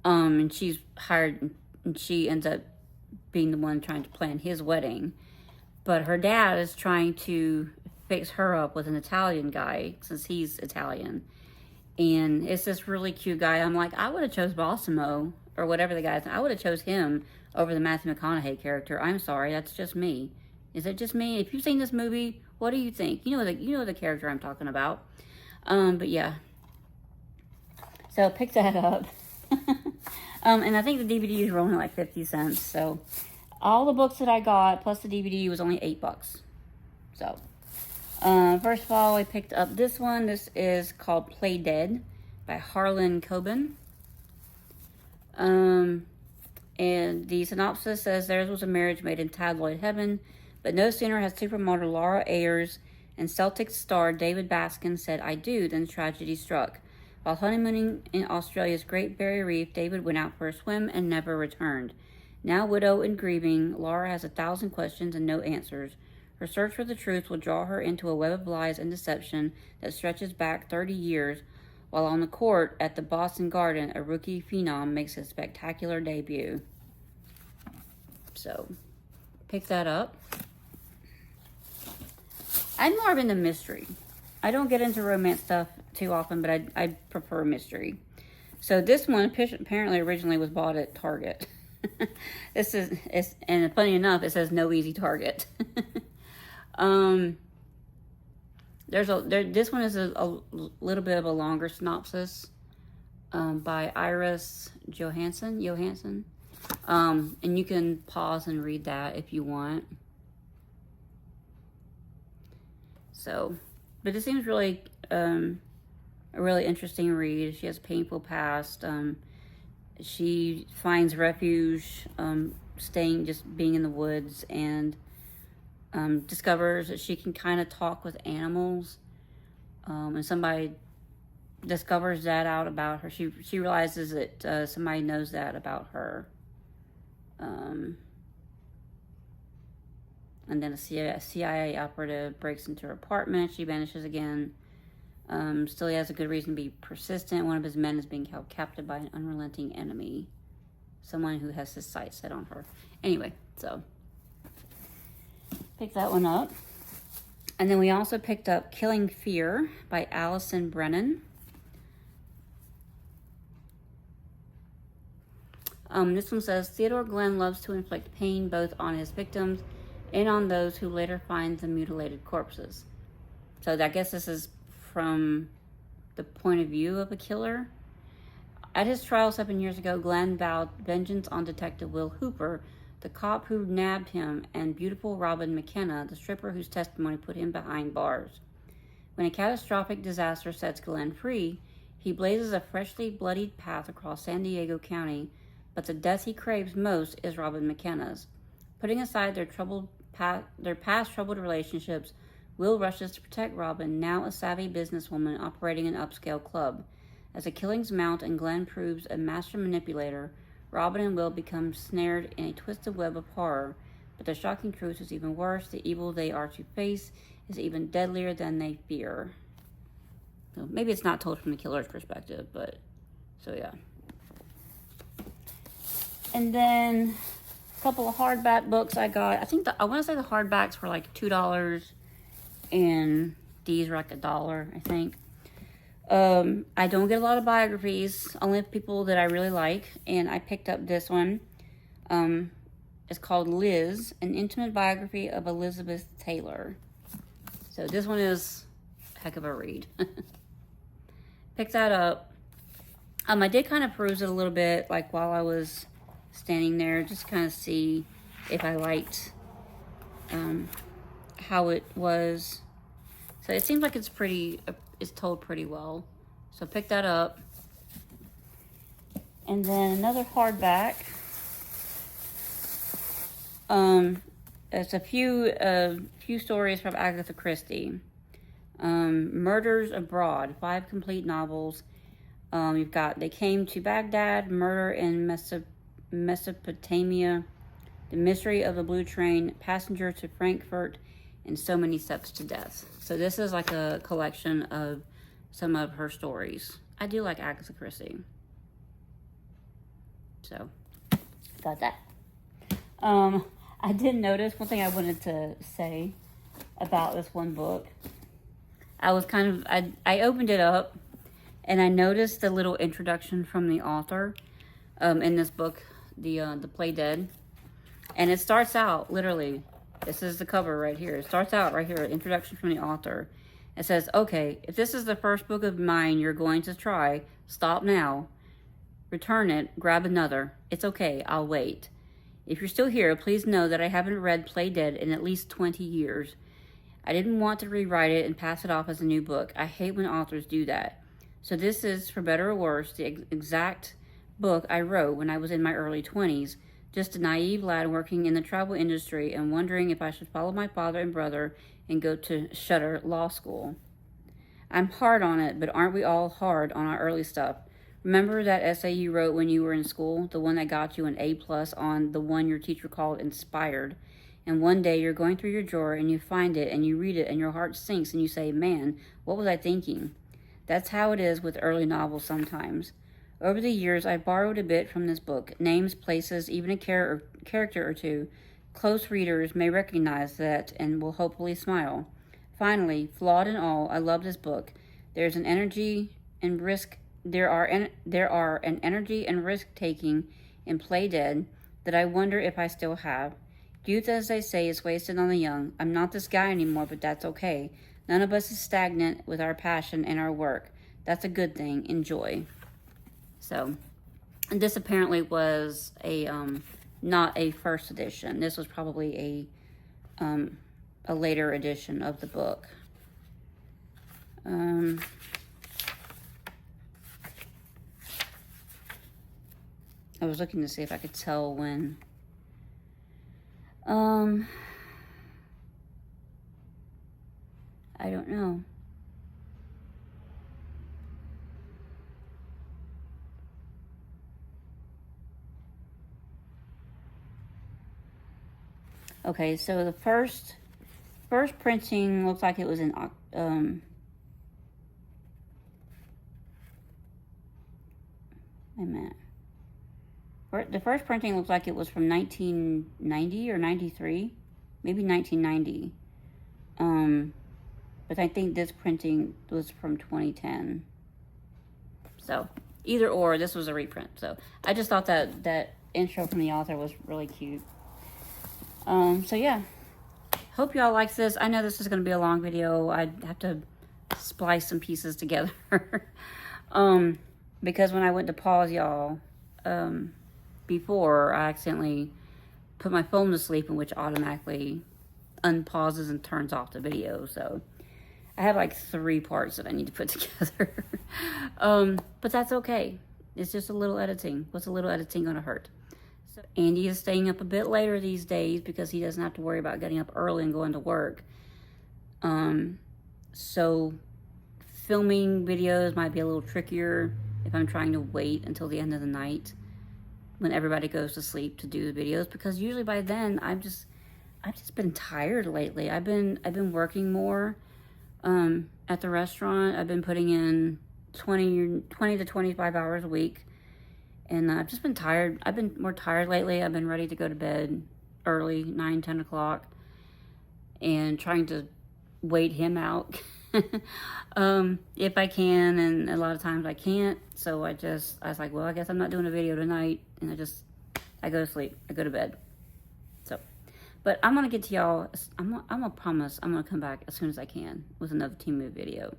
And she's hired, and she ends up being the one trying to plan his wedding. But her dad is trying to fix her up with an Italian guy, since he's Italian. And it's this really cute guy. I'm like, I would have chose Balsamo, or whatever the guy's name. I would have chose him over the Matthew McConaughey character. I'm sorry, that's just me. Is it just me? If you've seen this movie, what do you think? You know the character I'm talking about. But yeah. So pick that up. And I think the DVDs were only like 50 cents. So all the books that I got plus the DVD was only $8. So first of all, I picked up this one. This is called Play Dead by Farmland Code. And the synopsis says, theirs was a marriage made in tabloid heaven, but no sooner has supermodel Laura Ayers and Celtic star David Baskin said I do than tragedy struck. While honeymooning in Australia's Great Barrier Reef, David went out for a swim and never returned. Now widowed and grieving, Laura has 1,000 questions and no answers. Her search for the truth will draw her into a web of lies and deception that stretches back 30 years, while on the court at the Boston Garden, a rookie phenom makes his spectacular debut. So, pick that up. I'm more into mystery. I don't get into romance stuff too often, but I prefer mystery. So this one apparently originally was bought at Target. And funny enough, it says no easy target. This one is a little bit of a longer synopsis by Iris Johansson. And you can pause and read that if you want. So, but it seems really a really interesting read. She has a painful past. She finds refuge, being in the woods, and discovers that she can kind of talk with animals. And somebody discovers that out about her. She realizes that somebody knows that about her. And then a CIA operative breaks into her apartment. She vanishes again. Still, he has a good reason to be persistent. One of his men is being held captive by an unrelenting enemy. Someone who has his sights set on her. Anyway, so pick that one up. And then we also picked up Killing Fear by Allison Brennan. This one says, Theodore Glenn loves to inflict pain both on his victims and on those who later find the mutilated corpses. So I guess this is from the point of view of a killer. At his trial 7 years ago, Glenn vowed vengeance on Detective Will Hooper, the cop who nabbed him, and beautiful Robin McKenna, the stripper whose testimony put him behind bars. When a catastrophic disaster sets Glenn free, he blazes a freshly bloodied path across San Diego County, but the death he craves most is Robin McKenna's. Putting aside their past troubled relationships, Will rushes to protect Robin, now a savvy businesswoman operating an upscale club. As the killings mount and Glenn proves a master manipulator, Robin and Will become snared in a twisted web of horror. But the shocking truth is even worse. The evil they are to face is even deadlier than they fear. So maybe it's not told from the killer's perspective, but so yeah. And then a couple of hardback books I got. I want to say the hardbacks were like $2 and these were like $1, I think. I don't get a lot of biographies, only of people that I really like, and I picked up this one. It's called Liz, an intimate biography of Elizabeth Taylor. So this one is a heck of a read. Picked that up. I did kind of peruse it a little bit, like while I was standing there, just to kind of see if I liked how it was. So it seems like it's told pretty well. So pick that up. And then another hardback. It's a few stories from Agatha Christie. Murders Abroad, 5 complete novels. You've got They Came to Baghdad, Murder in Mesopotamia, The Mystery of the Blue Train, Passenger to Frankfurt, and So Many Steps to Death. So this is like a collection of some of her stories. I do like Agatha Christie. So, got that. I did notice one thing I wanted to say about this one book. I opened it up and I noticed the little introduction from the author in this book, The Play Dead. And it starts out, literally, this is the cover right here. It starts out right here, introduction from the author. It says, okay, if this is the first book of mine you're going to try, stop now. Return it, grab another. It's okay, I'll wait. If you're still here, please know that I haven't read Play Dead in at least 20 years. I didn't want to rewrite it and pass it off as a new book. I hate when authors do that. So this is, for better or worse, the exact book I wrote when I was in my early 20s. Just a naive lad working in the travel industry and wondering if I should follow my father and brother and go to Shutter Law School. I'm hard on it, but aren't we all hard on our early stuff? Remember that essay you wrote when you were in school? The one that got you an A+ on the one your teacher called inspired. And one day you're going through your drawer and you find it and you read it and your heart sinks and you say, man, what was I thinking? That's how it is with early novels sometimes. Over the years, I've borrowed a bit from this book, names, places, even a character or two. Close readers may recognize that and will hopefully smile. Finally, flawed and all, I love this book. There are an energy and risk-taking in Play Dead that I wonder if I still have. Youth, as they say, is wasted on the young. I'm not this guy anymore, but that's okay. None of us is stagnant with our passion and our work. That's a good thing. Enjoy. So, and this apparently was not a first edition. This was probably a later edition of the book. I was looking to see if I could tell when. I don't know. Okay, so the first printing looks like it was in wait a minute. The first printing looks like it was from 1990 or 93, maybe 1990. But I think this printing was from 2010. So either or, this was a reprint. So I just thought that intro from the author was really cute. So yeah, hope y'all like this. I know this is going to be a long video. I have to splice some pieces together. Because when I went to pause y'all, before, I accidentally put my phone to sleep, in which automatically unpauses and turns off the video. So I have like 3 parts that I need to put together. But that's okay. It's just a little editing. What's a little editing gonna hurt? So Andy is staying up a bit later these days because he doesn't have to worry about getting up early and going to work. So filming videos might be a little trickier if I'm trying to wait until the end of the night when everybody goes to sleep to do the videos, because usually by then I've just been tired lately. I've been working more at the restaurant. I've been putting in 20 to 25 hours a week, and I've just been tired. I've been more tired lately. I've been ready to go to bed early, 9, 10 o'clock, and trying to wait him out if I can, and a lot of times I can't. So I was like, well, I guess I'm not doing a video tonight, and I go to sleep. I go to bed. So, but I'm gonna get to y'all. I'm gonna promise I'm gonna come back as soon as I can with another Temu video.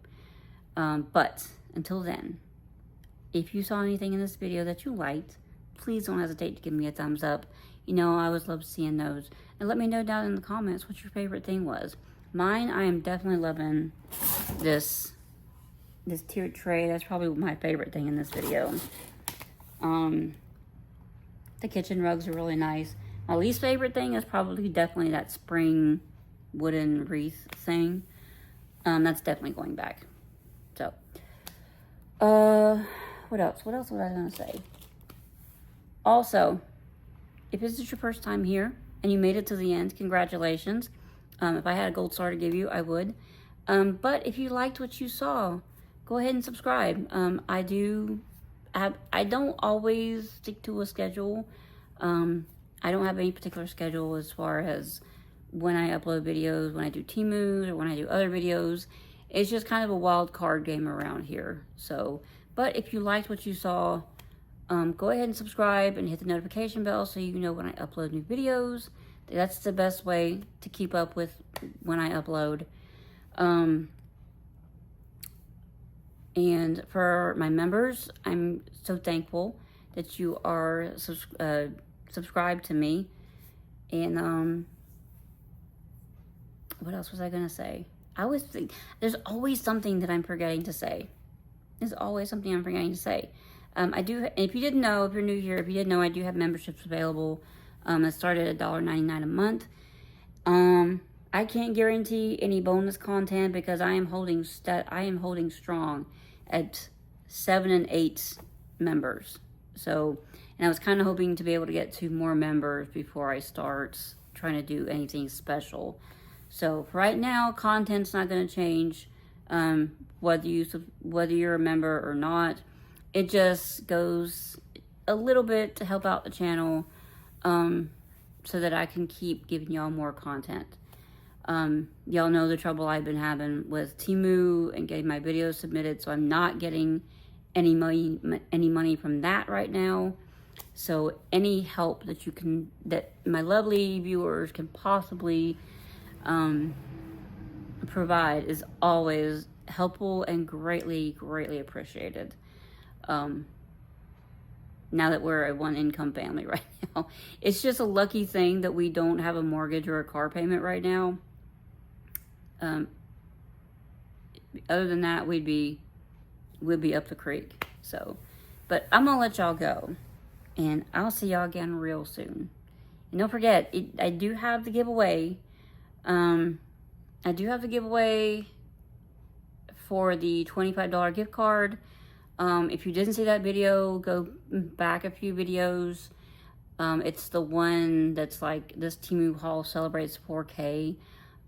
But until then, if you saw anything in this video that you liked, please don't hesitate to give me a thumbs up. You know, I always love seeing those. And let me know down in the comments what your favorite thing was. Mine, I am definitely loving this tiered tray. That's probably my favorite thing in this video. The kitchen rugs are really nice. My least favorite thing is probably definitely that spring wooden wreath thing. That's definitely going back. So, what else? What else was I gonna say? Also, if this is your first time here and you made it to the end, congratulations. If I had a gold star to give you, I would. But if you liked what you saw, go ahead and subscribe. I don't always stick to a schedule. I don't have any particular schedule as far as when I upload videos, when I do Temu, or when I do other videos. It's just kind of a wild card game around here. So, but if you liked what you saw, go ahead and subscribe and hit the notification bell so you know when I upload new videos. That's the best way to keep up with when I upload. And for my members, I'm so thankful that you are subscribed to me. And what else was I gonna say? I always think there's always something that I'm forgetting to say. There's always something I'm forgetting to say. I do. If you didn't know, if you're new here, if you didn't know, I do have memberships available. That start at $1.99 a month. I can't guarantee any bonus content because I am holding strong at 7 and 8 members. So, and I was kind of hoping to be able to get 2 more members before I start trying to do anything special. So for right now, content's not going to change, whether you're a member or not. It just goes a little bit to help out the channel, so that I can keep giving y'all more content. Y'all know the trouble I've been having with Temu and getting my videos submitted, so I'm not getting any money from that right now. So any help that my lovely viewers can possibly provide is always helpful and greatly appreciated. Now that we're a 1-income family right now. It's just a lucky thing that we don't have a mortgage or a car payment right now. Other than that, we'd be up the creek. So, but I'm gonna let y'all go, and I'll see y'all again real soon. And don't forget, I do have the giveaway. I do have the giveaway for the $25 gift card. If you didn't see that video, go back a few videos. It's the one that's like, this Temu haul celebrates 4K.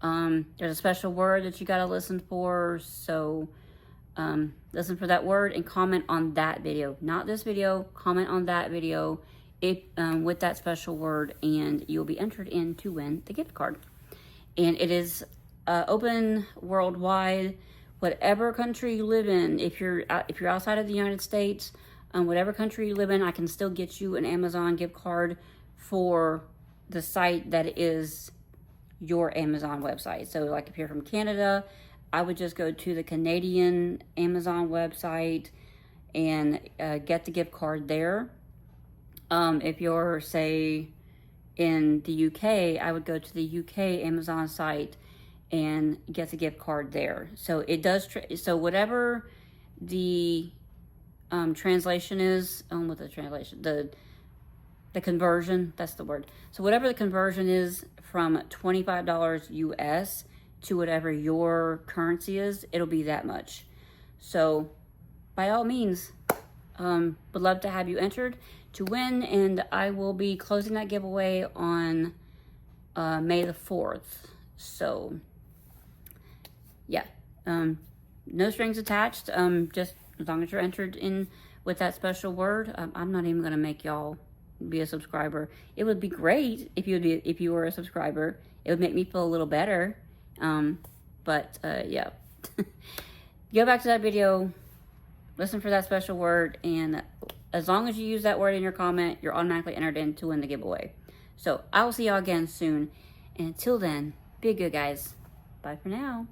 There's a special word that you gotta listen for, so listen for that word and comment on that video. Not this video, comment on that video with that special word, and you'll be entered in to win the gift card. And it is open worldwide, whatever country you live in. If you're outside of the United States, whatever country you live in, I can still get you an Amazon gift card for the site that is your Amazon website. So like if you're from Canada, I would just go to the Canadian Amazon website and get the gift card there. If you're, say, in the UK, I would go to the UK Amazon site and get the gift card there. So it does, so whatever the translation is, with the translation, the conversion, that's the word. So whatever the conversion is from $25 US to whatever your currency is, it'll be that much. So by all means, would love to have you entered to win, and I will be closing that giveaway on May the 4th. So yeah, no strings attached, just as long as you're entered in with that special word. I'm not even gonna make y'all be a subscriber. It would be great if you were a subscriber. It would make me feel a little better. But yeah. Go back to that video, listen for that special word, and as long as you use that word in your comment, you're automatically entered in to win the giveaway. So I will see y'all again soon, and until then, be good, guys. Bye for now.